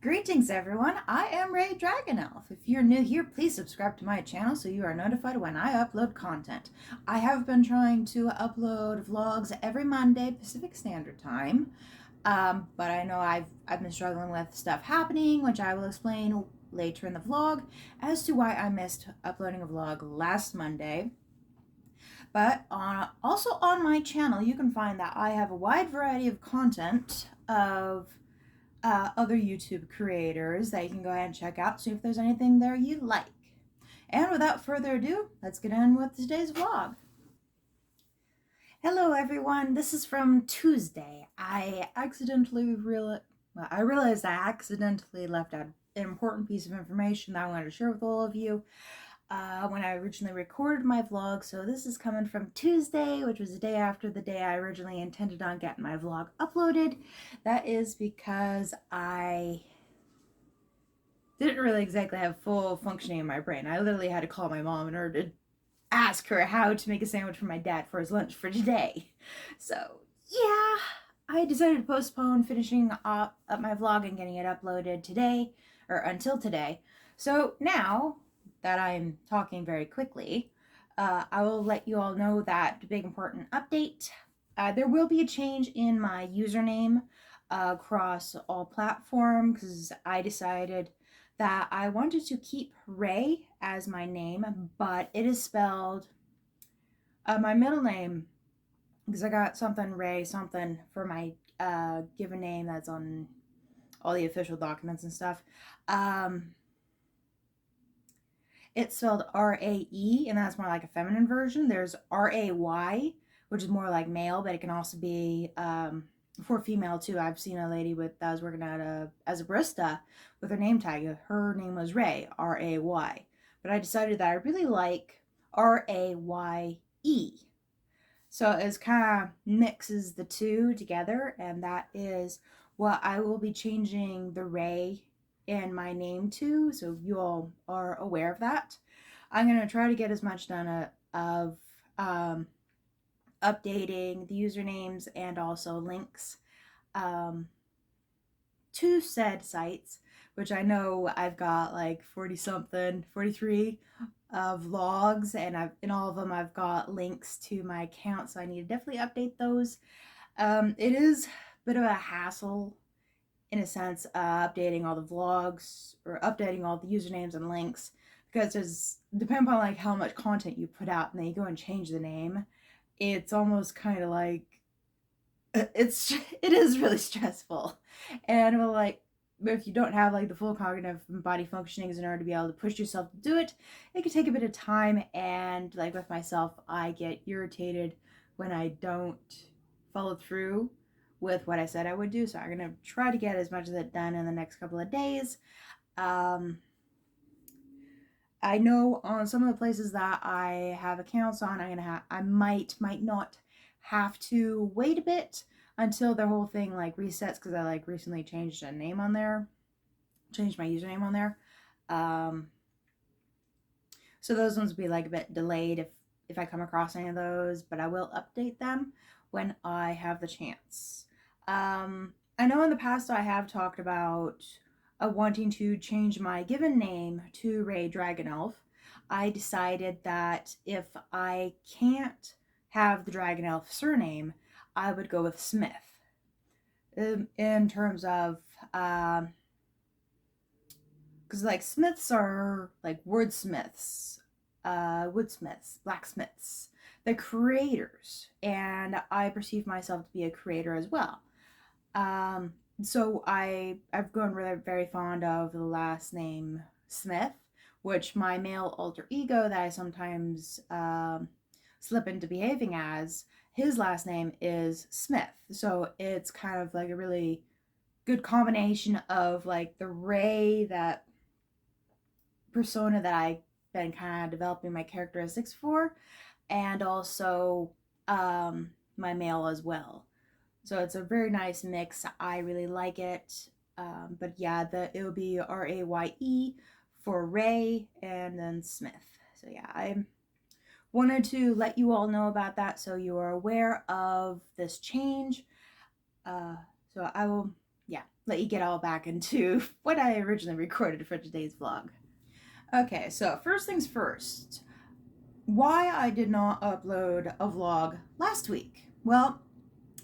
Greetings everyone, I am Raye Dragonelf. If you're new here, please subscribe to my channel so you are notified when I upload content. I have been trying to upload vlogs every Monday Pacific Standard Time, but I know I've been struggling with stuff happening, which I will explain later in the vlog as to why I missed uploading a vlog last Monday. But also on my channel, you can find that I have a wide variety of content of other YouTube creators that you can go ahead and check out, see if there's anything there you like. And without further ado, let's get on with today's vlog. Hello everyone, this is from Tuesday. I realized I accidentally left out an important piece of information that I wanted to share with all of you when I originally recorded my vlog. So this is coming from Tuesday, which was the day after the day I originally intended on getting my vlog uploaded. That is because I didn't really exactly have full functioning in my brain. I literally had to call my mom in order to ask her how to make a sandwich for my dad for his lunch for today. So yeah, I decided to postpone finishing up my vlog and getting it uploaded today, or until today. So now that I'm talking very quickly, I will let you all know that big important update. There will be a change in my username across all platforms because I decided that I wanted to keep Raye as my name, but it is spelled my middle name, because I got something Raye something for my given name that's on all the official documents and stuff. It's spelled R-A-E, and that's more like a feminine version. There's R-A-Y, which is more like male, but it can also be for female too. I've seen a lady that was working at as a barista with her name tag. Her name was Raye, R-A-Y. But I decided that I really like R-A-Y-E. So it kind of mixes the two together, and that is what I will be changing the Raye in my name to, so you all are aware of that. I'm going to try to get as much done of updating the usernames and also links to said sites, which I know I've got like 40 something, 43 vlogs, and in all of them I've got links to my account, so I need to definitely update those. It is a bit of a hassle in a sense, updating all the vlogs or updating all the usernames and links, because there's depending on like how much content you put out and then you go and change the name, it's almost kind of like it is really stressful. And well, like if you don't have like the full cognitive body functionings in order to be able to push yourself to do it, it can take a bit of time. And like with myself, I get irritated when I don't follow through with what I said I would do. So I'm gonna try to get as much of it done in the next couple of days. I know on some of the places that I have accounts on, I might not have to wait a bit until their whole thing like resets, because I like recently changed a name on there, changed my username on there. So those ones will be like a bit delayed if I come across any of those, but I will update them when I have the chance. I know in the past I have talked about wanting to change my given name to Raye Dragonelf. I decided that if I can't have the Dragonelf surname, I would go with Smith. In terms of, because like Smiths are like wordsmiths, woodsmiths, blacksmiths, the creators, and I perceive myself to be a creator as well. So I've grown really very fond of the last name Smith, which my male alter ego that I sometimes slip into behaving as, his last name is Smith. So it's kind of like a really good combination of like the Raye, that persona that I've been kind of developing my characteristics for, and also my male as well. So it's a very nice mix. I really like it. But yeah, it will be R-A-Y-E for Raye and then Smith. So yeah, I wanted to let you all know about that so you are aware of this change. So I will yeah, let you get all back into what I originally recorded for today's vlog. Okay, so first things first, why I did not upload a vlog last week. Well,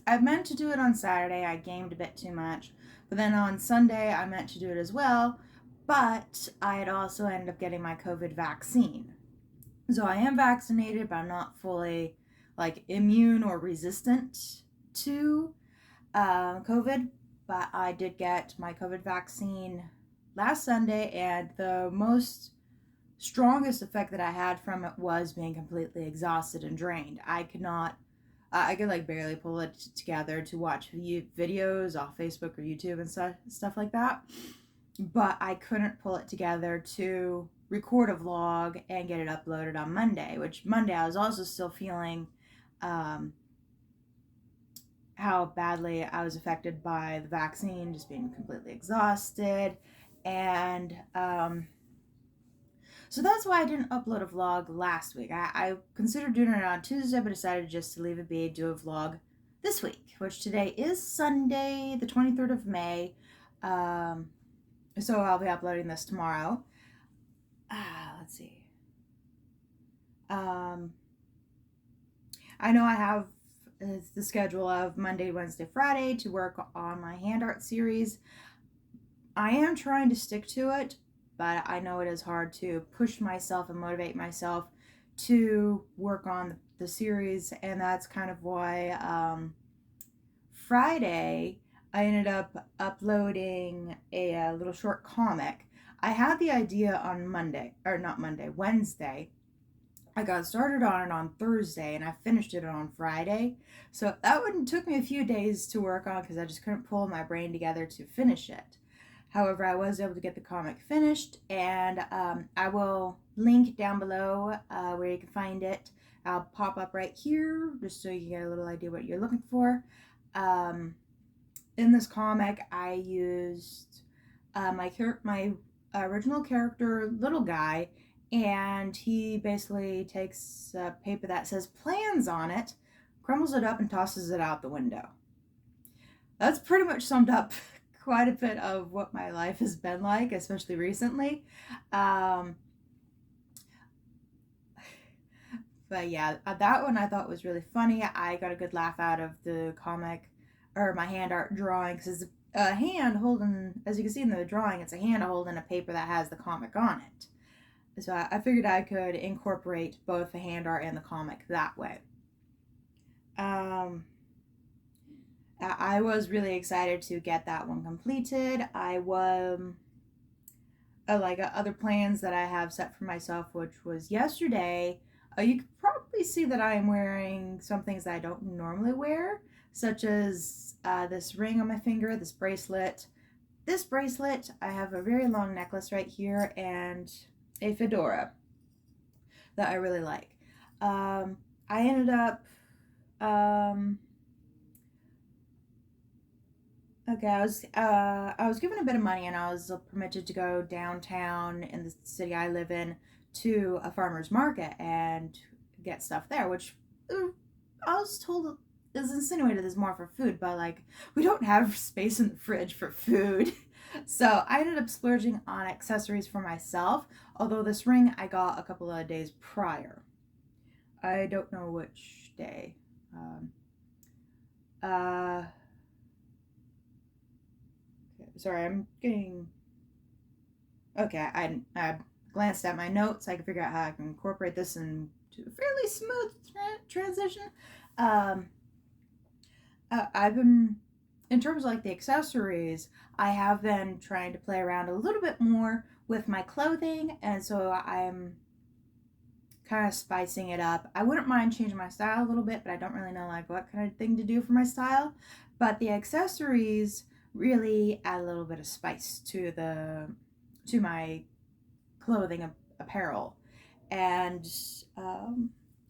I meant to do it on Saturday. I gamed a bit too much. But then on Sunday, I meant to do it as well. But I had also ended up getting my COVID vaccine. So I am vaccinated, but I'm not fully like immune or resistant to COVID. But I did get my COVID vaccine last Sunday, and the most strongest effect that I had from it was being completely exhausted and drained. I could like barely pull it together to watch videos off Facebook or YouTube and stuff like that. But I couldn't pull it together to record a vlog and get it uploaded on Monday, which Monday I was also still feeling um, how badly I was affected by the vaccine, just being completely exhausted. And so that's why I didn't upload a vlog last week. I considered doing it on Tuesday, but decided just to leave it be, do a vlog this week, which today is Sunday, the 23rd of May. So I'll be uploading this tomorrow. Let's see. I know I have the schedule of Monday, Wednesday, Friday to work on my hand art series. I am trying to stick to it, but I know it is hard to push myself and motivate myself to work on the series, and that's kind of why Friday I ended up uploading a little short comic. I had the idea on Wednesday. I got started on it on Thursday and I finished it on Friday. So that one took me a few days to work on because I just couldn't pull my brain together to finish it. However, I was able to get the comic finished, and I will link down below where you can find it. I'll pop up right here just so you get a little idea what you're looking for. In this comic, I used my original character, Little Guy, and he basically takes a paper that says plans on it, crumbles it up, and tosses it out the window. That's pretty much summed up quite a bit of what my life has been like, especially recently. But yeah, that one I thought was really funny. I got a good laugh out of the comic, or my hand art drawing, because it's a hand holding, as you can see in the drawing, it's a hand holding a paper that has the comic on it. So I figured I could incorporate both the hand art and the comic that way. I was really excited to get that one completed. I was like other plans that I have set for myself, which was yesterday. You can probably see that I am wearing some things that I don't normally wear, such as this ring on my finger, this bracelet. This bracelet, I have a very long necklace right here, and a fedora that I really like. I ended up okay, I was given a bit of money, and I was permitted to go downtown in the city I live in to a farmer's market and get stuff there, which I was told is insinuated as more for food, but like we don't have space in the fridge for food. So I ended up splurging on accessories for myself, although this ring I got a couple of days prior. I don't know which day. Sorry, I'm getting... Okay, I glanced at my notes. I can figure out how I can incorporate this into a fairly smooth transition. I've been, in terms of like the accessories, I have been trying to play around a little bit more with my clothing, and so I'm kind of spicing it up. I wouldn't mind changing my style a little bit, but I don't really know like what kind of thing to do for my style. But the accessories really add a little bit of spice to my clothing apparel. And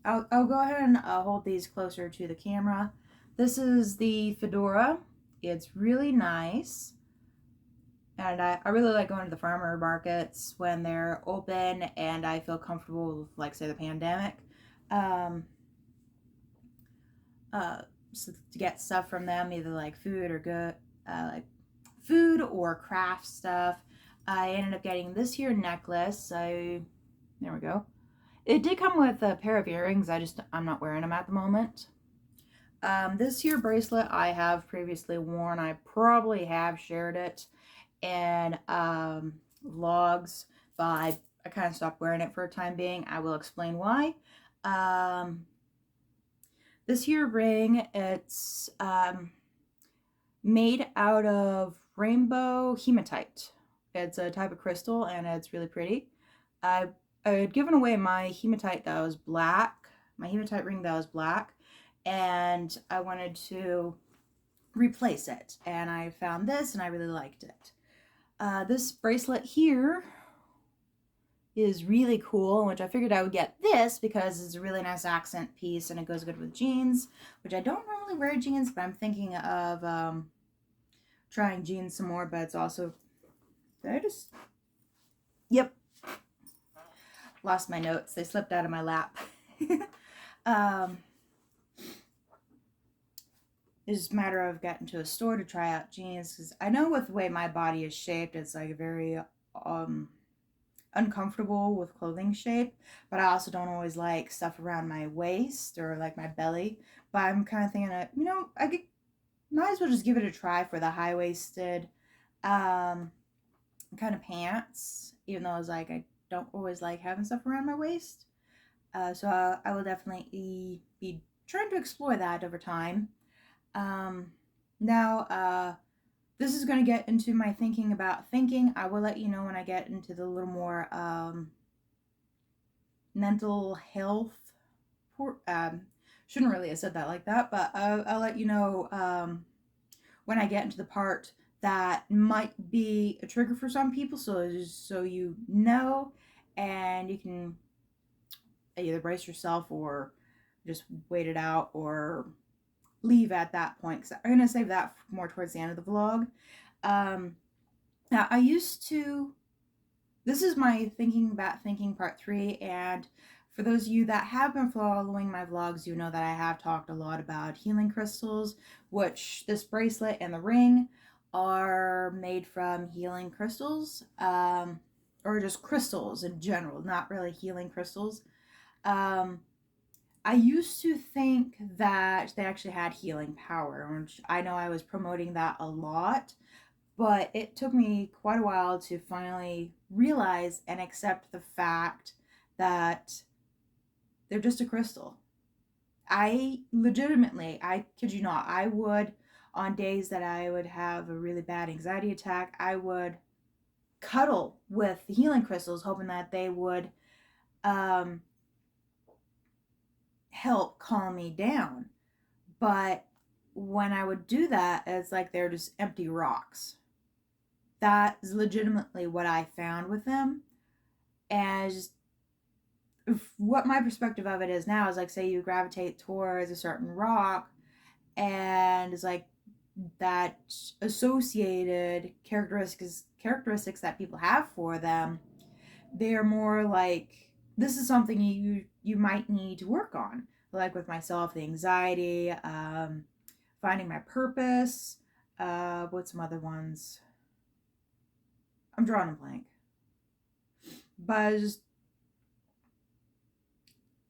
I'll go ahead and hold these closer to the camera. This is the fedora. It's really nice. And I really like going to the farmer markets when they're open and I feel comfortable with, like, say, the pandemic. So to get stuff from them, either like food or good, like food or craft stuff. I ended up getting this here necklace. There we go. It did come with a pair of earrings. I'm not wearing them at the moment. This here bracelet I have previously worn. I probably have shared it in vlogs, but I kind of stopped wearing it for a time being. I will explain why. This here ring, it's made out of rainbow hematite. It's a type of crystal and it's really pretty. I had given away my hematite that was black, my hematite ring that was black, and I wanted to replace it. And I found this and I really liked it. This bracelet here is really cool, which I figured I would get this because it's a really nice accent piece and it goes good with jeans, which I don't normally wear jeans, but I'm thinking of trying jeans some more. But it's also, yep, lost my notes. They slipped out of my lap. It's just a matter of getting to a store to try out jeans, because I know with the way my body is shaped, it's like very uncomfortable with clothing shape, but I also don't always like stuff around my waist or like my belly. But I'm kind of thinking that, I might as well just give it a try for the high-waisted kind of pants, even though it's like I don't always like having stuff around my waist. So I will definitely be trying to explore that over time. Now, this is going to get into my thinking about thinking. I will let you know when I get into the little more mental health. Shouldn't really have said that like that, but I'll let you know when I get into the part that might be a trigger for some people, so just so you know, and you can either brace yourself or just wait it out or leave at that point, because I'm going to save that more towards the end of the vlog. Now, this is my thinking about thinking part 3, and for those of you that have been following my vlogs, you know that I have talked a lot about healing crystals, which this bracelet and the ring are made from healing crystals, or just crystals in general, not really healing crystals. I used to think that they actually had healing power, which I know I was promoting that a lot, but it took me quite a while to finally realize and accept the fact that they're just a crystal. I kid you not, I would, on days that I would have a really bad anxiety attack, I would cuddle with the healing crystals, hoping that they would help calm me down. But when I would do that, it's like they're just empty rocks. That is legitimately what I found with them. And just what my perspective of it is now is like, say you gravitate towards a certain rock, and it's like that associated characteristics that people have for them, they're more like, this is something you might need to work on. Like with myself, the anxiety, finding my purpose, what's some other ones? I'm drawing a blank. But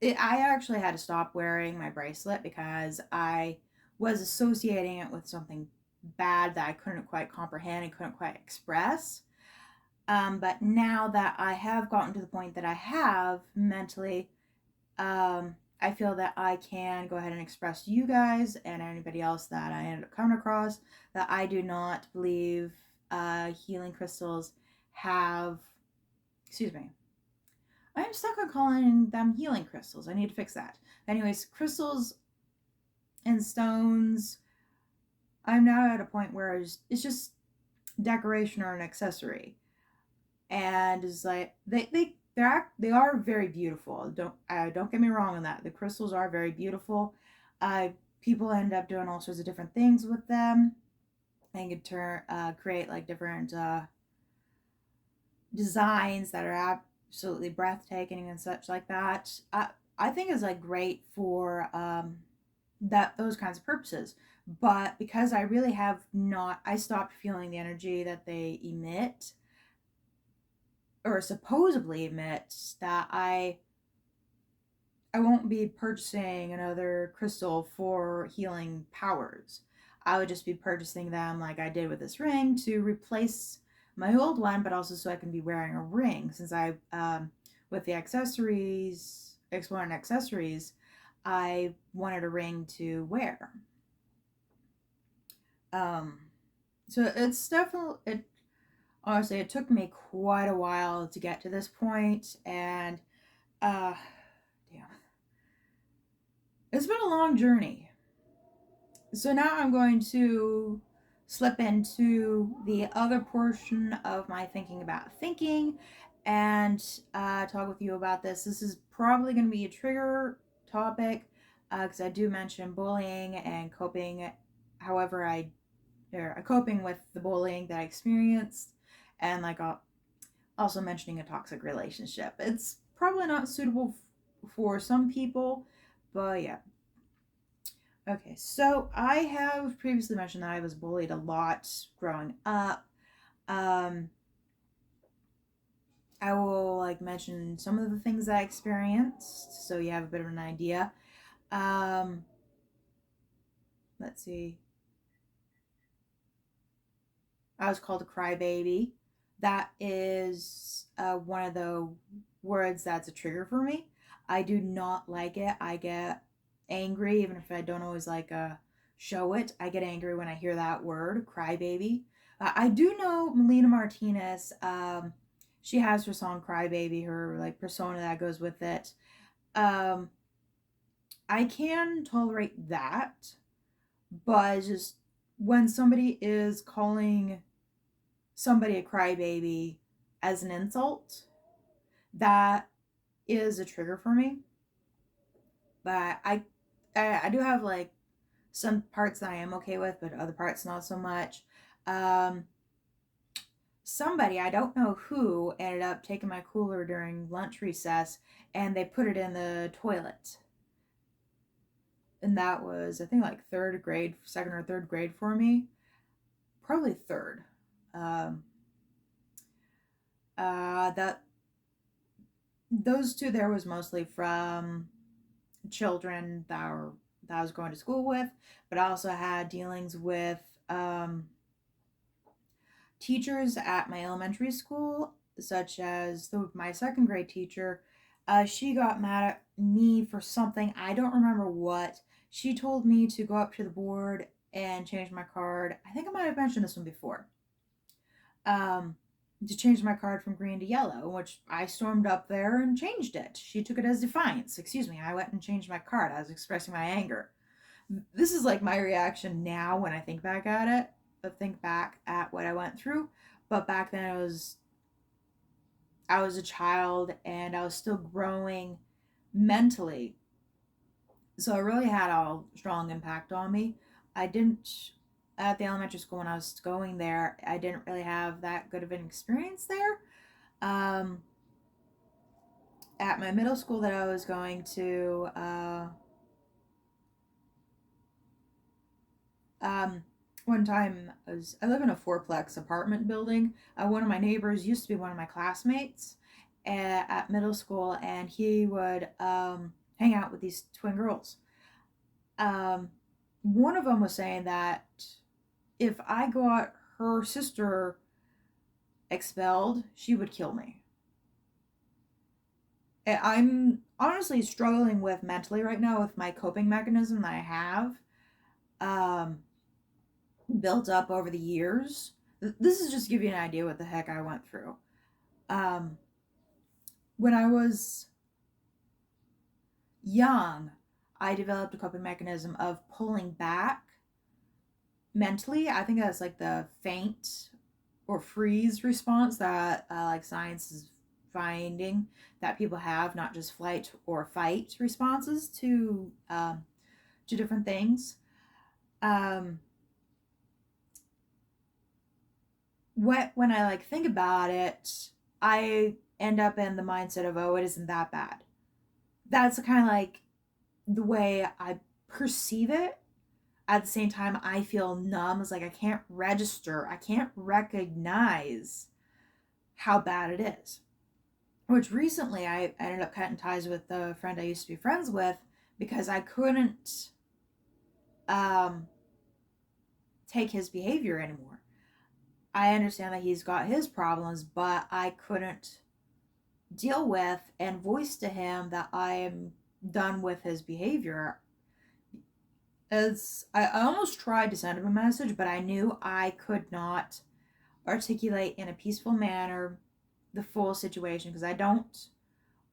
I actually had to stop wearing my bracelet because I was associating it with something bad that I couldn't quite comprehend and couldn't quite express. But now that I have gotten to the point that I have mentally, I feel that I can go ahead and express to you guys and anybody else that I end up coming across that I do not believe healing crystals have, excuse me, I'm stuck on calling them healing crystals. I need to fix that. Anyways, crystals and stones, I'm now at a point where it's just decoration or an accessory. And it's like, they are very beautiful. Don't get me wrong on that. The crystals are very beautiful. People end up doing all sorts of different things with them. They can create like different designs that are absolutely breathtaking and such like that. I think it's like great for those kinds of purposes. But because I really have not, I stopped feeling the energy that they emit or supposedly emit, that I won't be purchasing another crystal for healing powers. I would just be purchasing them like I did with this ring to replace my old one, but also so I can be wearing a ring, since with the accessories, exploring accessories, I wanted a ring to wear. Um, so it's definitely, it honestly, it took me quite a while to get to this point, and uh, damn, it's been a long journey. So now I'm going to slip into the other portion of my thinking about thinking and talk with you about this. This is probably going to be a trigger topic because I do mention bullying and coping, however, coping with the bullying that I experienced, and like also mentioning a toxic relationship. It's probably not suitable for some people, but yeah. Okay, so I have previously mentioned that I was bullied a lot growing up. Um, I will like mention some of the things I experienced so you have a bit of an idea. Um, let's see. I was called a crybaby. That is one of the words that's a trigger for me. I do not like it. I get angry, even if I don't always like show it. I get angry when I hear that word, crybaby. I do know Melina Martinez. She has her song "Crybaby," her like persona that goes with it. Um, I can tolerate that, but just when somebody is calling somebody a crybaby as an insult, that is a trigger for me. But I do have like some parts that I am okay with, but other parts not so much. Um, Somebody, I don't know who, ended up taking my cooler during lunch recess and they put it in the toilet. And that was, I think, like third grade, second or third grade for me. Probably third. Um, that those two there was mostly from children that I was going to school with, but I also had dealings with teachers at my elementary school, such as my second grade teacher. She got mad at me for something. I don't remember what. She told me to go up to the board and change my card. I think I might have mentioned this one before. Um, to change my card from green to yellow, which I stormed up there and changed it. She took it as defiance. Excuse me, I went and changed my card. I was expressing my anger. This is like my reaction now when I think back at it, but think back at what I went through. But back then I was a child and I was still growing mentally. So it really had a strong impact on me. I didn't at the elementary school when I was going there, I didn't really have that good of an experience there. Um, at my middle school that I was going to, Um, one time, I live in a fourplex apartment building. One of my neighbors used to be one of my classmates at middle school, and he would hang out with these twin girls. Um, One of them was saying that if I got her sister expelled, she would kill me. I'm honestly struggling with mentally right now with my coping mechanism that I have. Um, Built up over the years. This is just to give you an idea what the heck I went through. Um, when I was young, I developed a coping mechanism of pulling back mentally. I think that's like the faint or freeze response that like science is finding that people have, not just flight or fight responses to different things. Um, when I like think about it, I end up in the mindset of, oh, it isn't that bad. That's kind of like the way I perceive it. at the same time, I feel numb. It's like I can't register, I can't recognize how bad it is. Which recently I ended up cutting ties with the friend I used to be friends with because I couldn't um, take his behavior anymore. I understand that he's got his problems, but I couldn't deal with and voice to him that I am done with his behavior. As I almost tried to send him a message, but I knew I could not articulate in a peaceful manner the full situation because I don't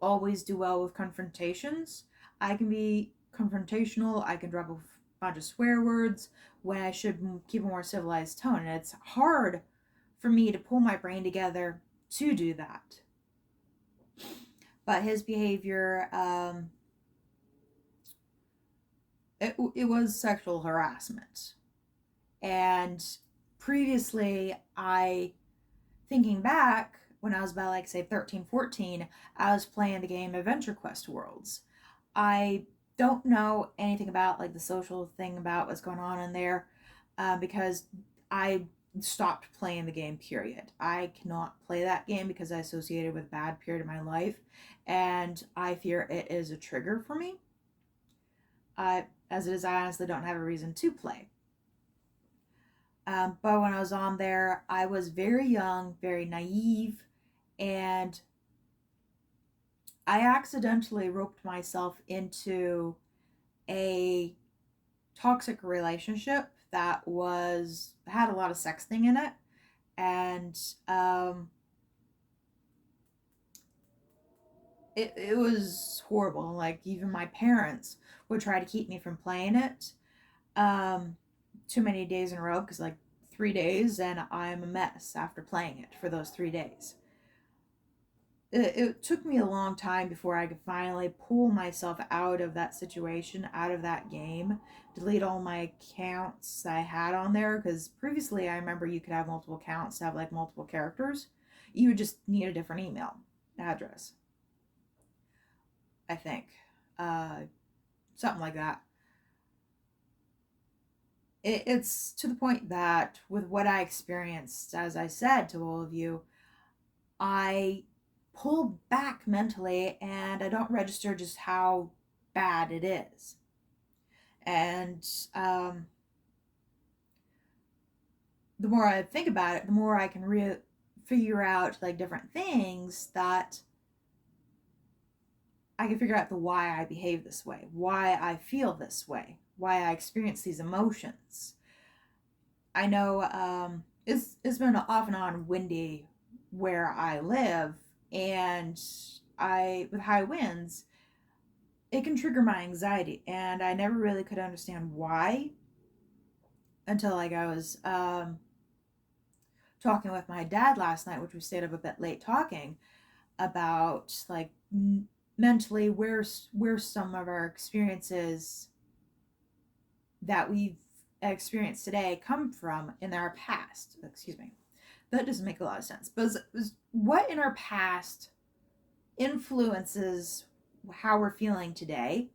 always do well with confrontations. I can be confrontational, I can drop a bunch of swear words when I should keep a more civilized tone, and it's hard for me to pull my brain together to do that. But his behavior, it was sexual harassment. And previously, thinking back, when I was about, like, say, 13, 14, I was playing the game Adventure Quest Worlds. I don't know anything about, like, the social thing about what's going on in there because I stopped playing the game, period. I cannot play that game because I associate it with a bad period of my life, and I fear it is a trigger for me. As it is, I honestly don't have a reason to play. But when I was on there, I was very young, very naive, and I accidentally roped myself into a toxic relationship that had a lot of sexting in it, and it was horrible. Like, even my parents would try to keep me from playing it too many days in a row, because, like, 3 days and I'm a mess after playing it for those 3 days. It took me a long time before I could finally pull myself out of that situation, out of that game, delete all my accounts I had on there. Because previously, I remember you could have multiple accounts to have, like, multiple characters. You would just need a different email address, I think. Uh, Something like that. It's to the point that with what I experienced, as I said to all of you, I pull back mentally and I don't register just how bad it is. And the more I think about it, the more I can figure out, like, different things that I can figure out the why I behave this way, why I feel this way, why I experience these emotions. I know it's been off and on windy where I live, and with high winds, it can trigger my anxiety, and I never really could understand why until, like, I was talking with my dad last night, which we stayed up a bit late talking about, like, mentally where some of our experiences that we've experienced today come from in our past. Excuse me. That doesn't make a lot of sense. But what in our past influences how we're feeling today?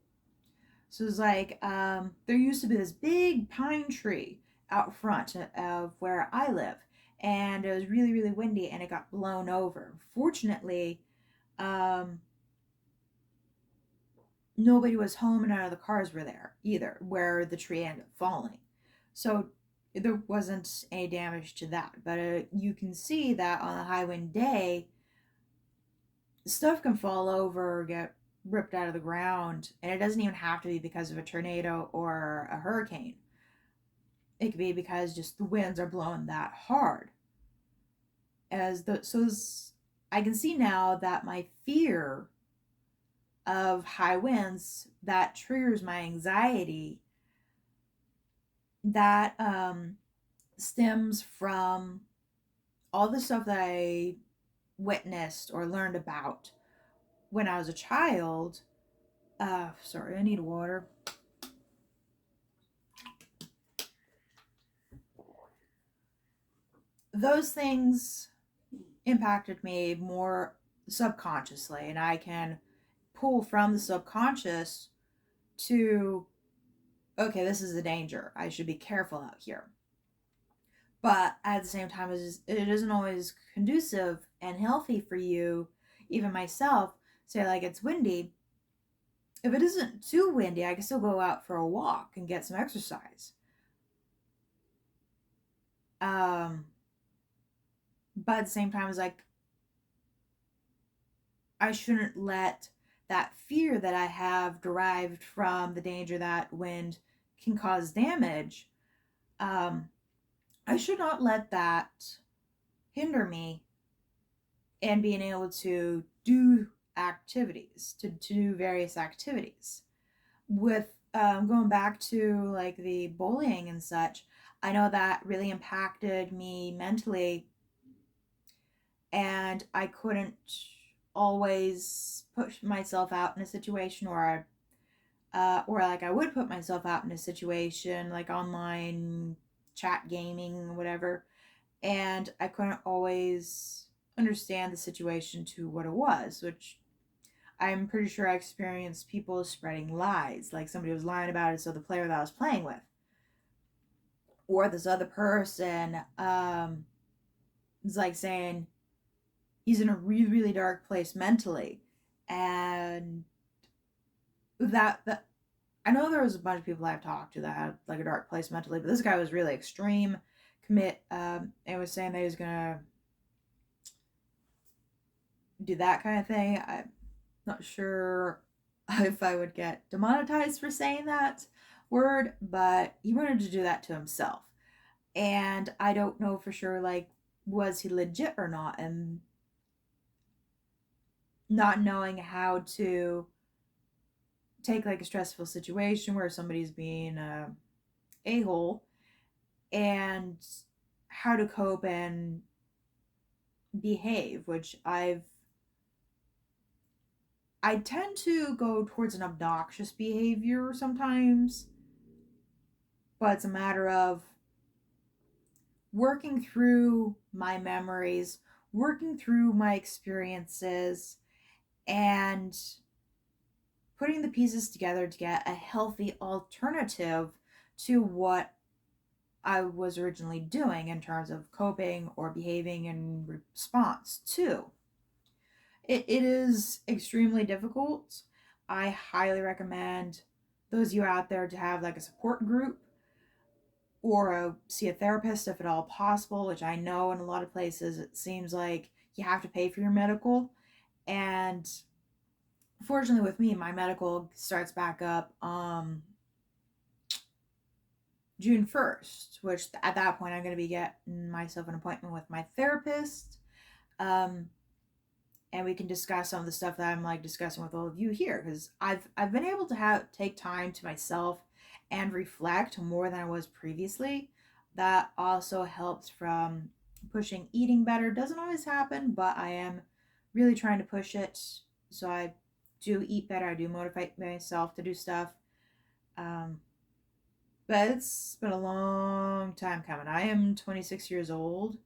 So it's like, there used to be this big pine tree out front of where I live, and it was really, really windy, and it got blown over. Fortunately, nobody was home, and none of the cars were there either, where the tree ended up falling. So there wasn't any damage to that. But you can see that on a high wind day, stuff can fall over or get ripped out of the ground, and it doesn't even have to be because of a tornado or a hurricane. It could be because just the winds are blowing that hard. I can see now that my fear of high winds that triggers my anxiety, that stems from all the stuff that I witnessed or learned about when I was a child. Sorry, I need water. Those things impacted me more subconsciously, and I can pull from the subconscious to okay, this is a danger. I should be careful out here. But at the same time, it isn't always conducive and healthy for you, even myself. Say, like, it's windy. If it isn't too windy, I can still go out for a walk and get some exercise. Um, but at the same time, it's like, I shouldn't let that fear that I have derived from the danger that wind can cause damage, um, I should not let that hinder me in being able to do activities, to do various activities. With going back to like the bullying and such, I know that really impacted me mentally, and I couldn't always push myself out in a situation, or like I would put myself out in a situation like online chat gaming, whatever, and I couldn't always understand the situation to what it was, which I'm pretty sure I experienced people spreading lies, like somebody was lying about it, so the player that I was playing with, or this other person, is like saying he's in a really, really dark place mentally, and that I know there was a bunch of people I've talked to that had like a dark place mentally, but this guy was really extreme, and was saying that he was gonna do that kind of thing. I'm not sure if I would get demonetized for saying that word, but he wanted to do that to himself. And I don't know for sure, like, was he legit or not? And not knowing how to take like a stressful situation where somebody's being a hole, and how to cope and behave, which I tend to go towards an obnoxious behavior sometimes, but it's a matter of working through my memories, working through my experiences, and putting the pieces together to get a healthy alternative to what I was originally doing in terms of coping or behaving in response to. It is extremely difficult. I highly recommend those of you out there to have like a support group, or see a therapist if at all possible, which I know in a lot of places it seems like you have to pay for your medical. And fortunately with me, my medical starts back up June 1st, which at that point I'm going to be getting myself an appointment with my therapist. Um, and we can discuss some of the stuff that I'm like discussing with all of you here, because I've been able to have take time to myself and reflect more than I was previously. That also helps from pushing eating better. Doesn't always happen, but I am really trying to push it. So I do eat better. I do motivate myself to do stuff. Um, but it's been a long time coming. I am 26 years old,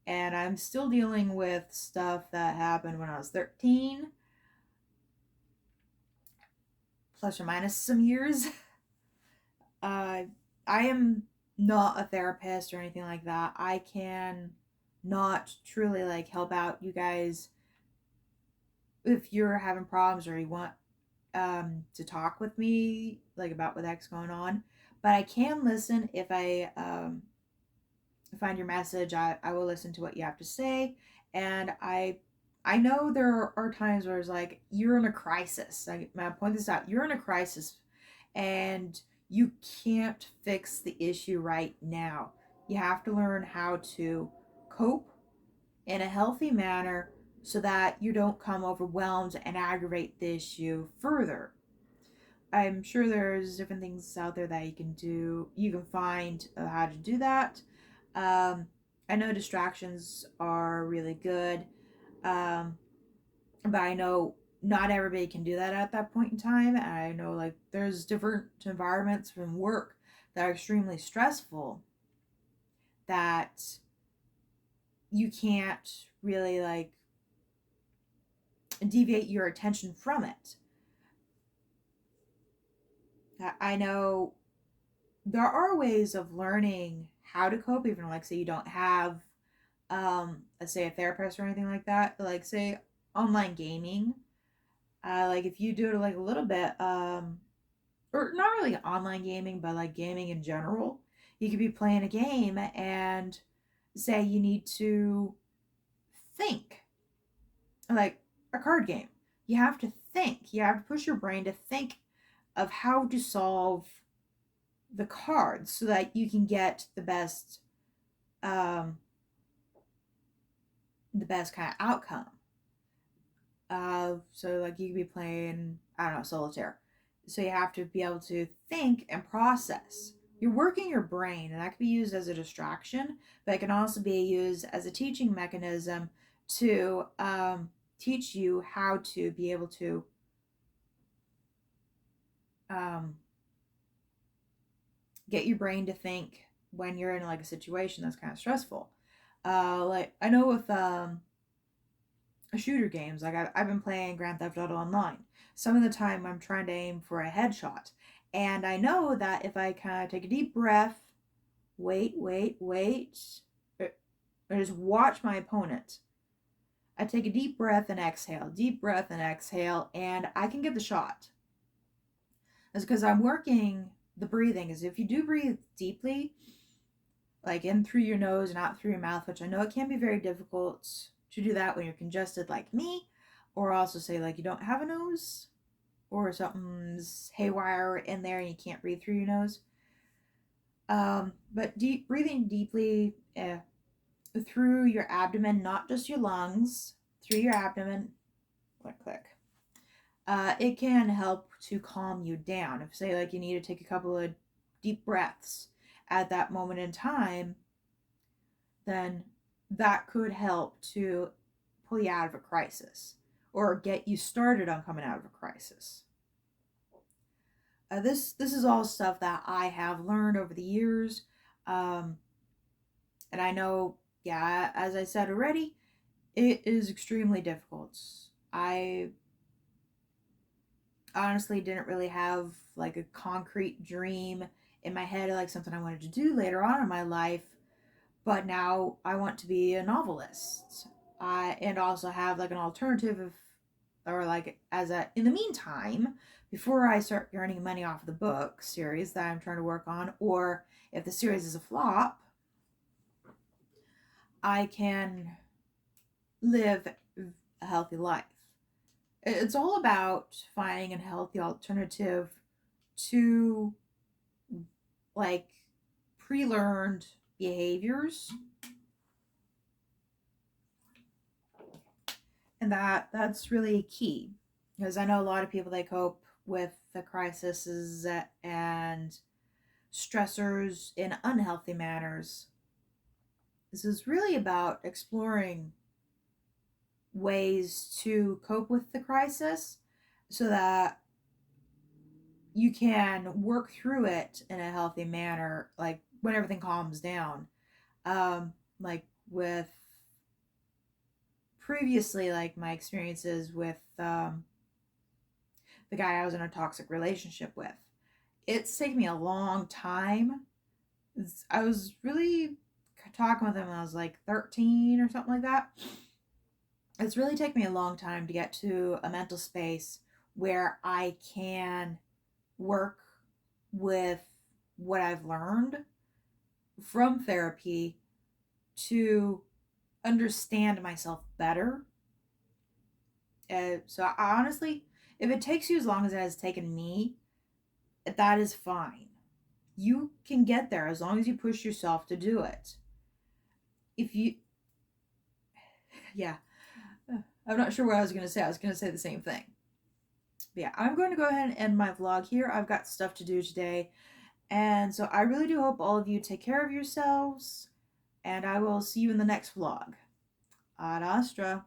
and I'm still dealing with stuff that happened when I was 13, plus or minus some years. Uh, I am not a therapist or anything like that. I can not truly like help out you guys if you're having problems or you want to talk with me like about what that's going on. But I can listen if I find your message. I will listen to what you have to say, and I know there are times where it's like you're in a crisis. I point this out. You're in a crisis, and you can't fix the issue right now. You have to learn how to cope in a healthy manner so that you don't come overwhelmed and aggravate the issue further. I'm sure there's different things out there that you can do. You can find how to do that. Um, I know distractions are really good, um, but I know not everybody can do that at that point in time. And I know like there's different environments from work that are extremely stressful that you can't really like deviate your attention from it. I know there are ways of learning how to cope, even like say you don't have let's say a therapist or anything like that, like say online gaming. Like if you do it like a little bit, or not really online gaming, but like gaming in general, you could be playing a game and say you need to think, like a card game. You have to think. You have to push your brain to think of how to solve the cards so that you can get um the best kind of outcome. So like you could be playing, I don't know, solitaire. So you have to be able to think and process. You're working your brain, and that can be used as a distraction, but it can also be used as a teaching mechanism to teach you how to be able to um, get your brain to think when you're in like a situation that's kind of stressful. Like I know with shooter games. Like I've been playing Grand Theft Auto Online. Some of the time I'm trying to aim for a headshot. And I know that if I kind of take a deep breath, wait, and just watch my opponent. I take a deep breath and exhale, and I can get the shot. That's because I'm working the breathing. Is if you do breathe deeply, like in through your nose and out through your mouth, which I know it can be very difficult to do that when you're congested like me, or also say like you don't have a nose or something's haywire in there and you can't breathe through your nose. But breathing deeply through your abdomen, not just your lungs, through your abdomen, click. It can help to calm you down. If say like you need to take a couple of deep breaths at that moment in time, then that could help to pull you out of a crisis or get you started on coming out of a crisis. This is all stuff that I have learned over the years, um, and I know, yeah, as I said already, it is extremely difficult. I honestly didn't really have like a concrete dream in my head, like something I wanted to do later on in my life, but now I want to be a novelist. And also have like an alternative of, or like as a in the meantime, before I start earning money off of the book series that I'm trying to work on, or if the series is a flop, I can live a healthy life. It's all about finding a healthy alternative to like pre-learned behaviors, and that's really key, because I know a lot of people, they cope with the crises and stressors in unhealthy manners. This is really about exploring ways to cope with the crisis so that you can work through it in a healthy manner, like when everything calms down. Like with previously, like my experiences with the guy I was in a toxic relationship with, it's taken me a long time. I was really talking with him when I was like 13 or something like that. It's really taken me a long time to get to a mental space where I can work with what I've learned from therapy to understand myself better. So I honestly, if it takes you as long as it has taken me, that is fine. You can get there as long as you push yourself to do it. If you, yeah, I'm not sure what I was going to say. I was going to say the same thing. But yeah, I'm going to go ahead and end my vlog here. I've got stuff to do today. And so I really do hope all of you take care of yourselves. And I will see you in the next vlog. Ad Astra.